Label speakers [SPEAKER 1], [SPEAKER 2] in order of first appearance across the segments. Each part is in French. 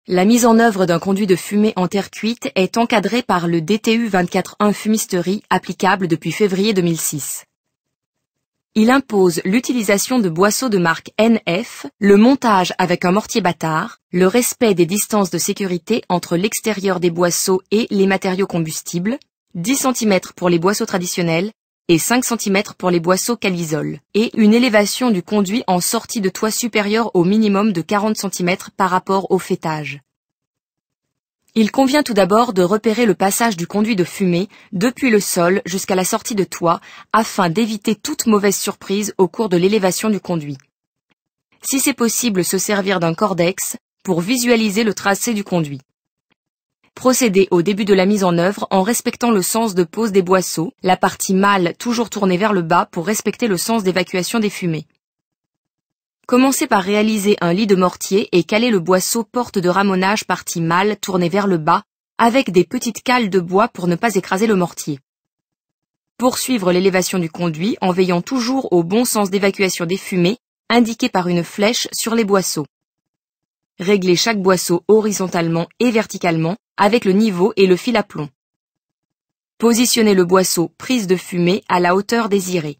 [SPEAKER 1] La mise en œuvre d'un conduit de fumée en terre cuite est encadrée par le DTU 24.1 fumisterie applicable depuis février 2006. Il impose l'utilisation de boisseaux de marque NF, le montage avec un mortier bâtard, le respect des distances de sécurité entre l'extérieur des boisseaux et les matériaux combustibles, 10 cm pour les boisseaux traditionnels et 5 cm pour les boisseaux Calisol, et une élévation du conduit en sortie de toit supérieure au minimum de 40 cm par rapport au faîtage. Il convient tout d'abord de repérer le passage du conduit de fumée depuis le sol jusqu'à la sortie de toit afin d'éviter toute mauvaise surprise au cours de l'élévation du conduit. Si c'est possible, se servir d'un cordex pour visualiser le tracé du conduit. Procéder au début de la mise en œuvre en respectant le sens de pose des boisseaux, la partie mâle toujours tournée vers le bas pour respecter le sens d'évacuation des fumées. Commencez par réaliser un lit de mortier et caler le boisseau porte de ramonage partie mâle tournée vers le bas avec des petites cales de bois pour ne pas écraser le mortier. Poursuivre l'élévation du conduit en veillant toujours au bon sens d'évacuation des fumées indiqué par une flèche sur les boisseaux. Régler chaque boisseau horizontalement et verticalement avec le niveau et le fil à plomb. Positionnez le boisseau prise de fumée à la hauteur désirée.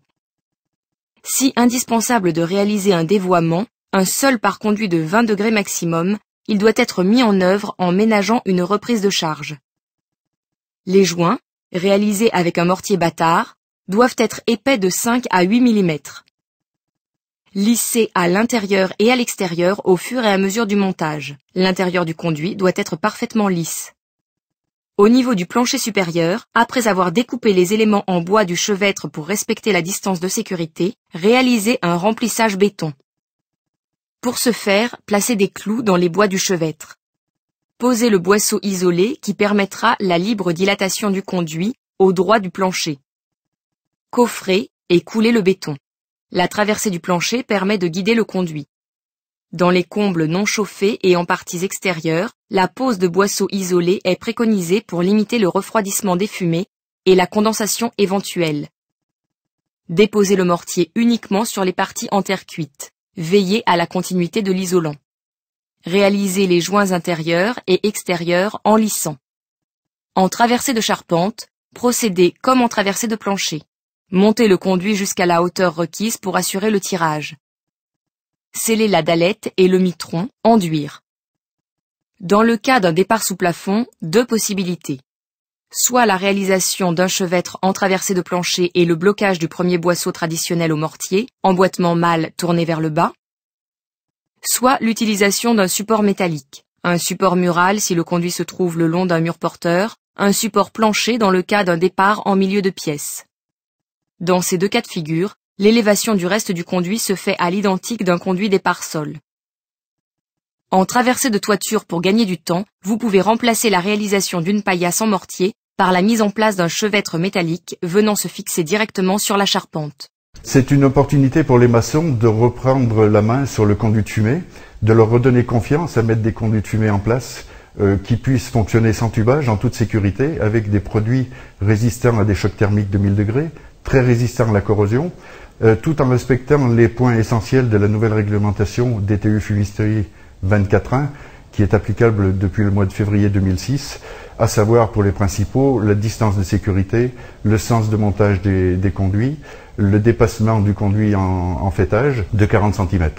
[SPEAKER 1] Si indispensable de réaliser un dévoiement, un seul par conduit de 20 degrés maximum, il doit être mis en œuvre en ménageant une reprise de charge. Les joints, réalisés avec un mortier bâtard, doivent être épais de 5 à 8 mm. Lissés à l'intérieur et à l'extérieur au fur et à mesure du montage. L'intérieur du conduit doit être parfaitement lisse. Au niveau du plancher supérieur, après avoir découpé les éléments en bois du chevêtre pour respecter la distance de sécurité, réalisez un remplissage béton. Pour ce faire, placez des clous dans les bois du chevêtre. Posez le boisseau isolé qui permettra la libre dilatation du conduit au droit du plancher. Coffrez et coulez le béton. La traversée du plancher permet de guider le conduit. Dans les combles non chauffés et en parties extérieures, la pose de boisseaux isolés est préconisée pour limiter le refroidissement des fumées et la condensation éventuelle. Déposez le mortier uniquement sur les parties en terre cuite. Veillez à la continuité de l'isolant. Réalisez les joints intérieurs et extérieurs en lissant. En traversée de charpente, procédez comme en traversée de plancher. Montez le conduit jusqu'à la hauteur requise pour assurer le tirage. Scellez la dallette et le mitron, enduire. Dans le cas d'un départ sous plafond, deux possibilités. Soit la réalisation d'un chevêtre en traversée de plancher et le blocage du premier boisseau traditionnel au mortier, emboîtement mâle tourné vers le bas. Soit l'utilisation d'un support métallique, un support mural si le conduit se trouve le long d'un mur porteur, un support plancher dans le cas d'un départ en milieu de pièce. Dans ces deux cas de figure, l'élévation du reste du conduit se fait à l'identique d'un conduit départ-sol. En traversée de toiture pour gagner du temps, vous pouvez remplacer la réalisation d'une paillasse en mortier par la mise en place d'un chevêtre métallique venant se fixer directement sur la charpente.
[SPEAKER 2] C'est une opportunité pour les maçons de reprendre la main sur le conduit de fumée, de leur redonner confiance à mettre des conduits de fumée en place qui puissent fonctionner sans tubage en toute sécurité avec des produits résistants à des chocs thermiques de 1000 degrés, très résistants à la corrosion, tout en respectant les points essentiels de la nouvelle réglementation DTU fumisterie 24.1 qui est applicable depuis le mois de février 2006, à savoir pour les principaux, la distance de sécurité, le sens de montage des conduits, le dépassement du conduit en faîtage de 40 cm.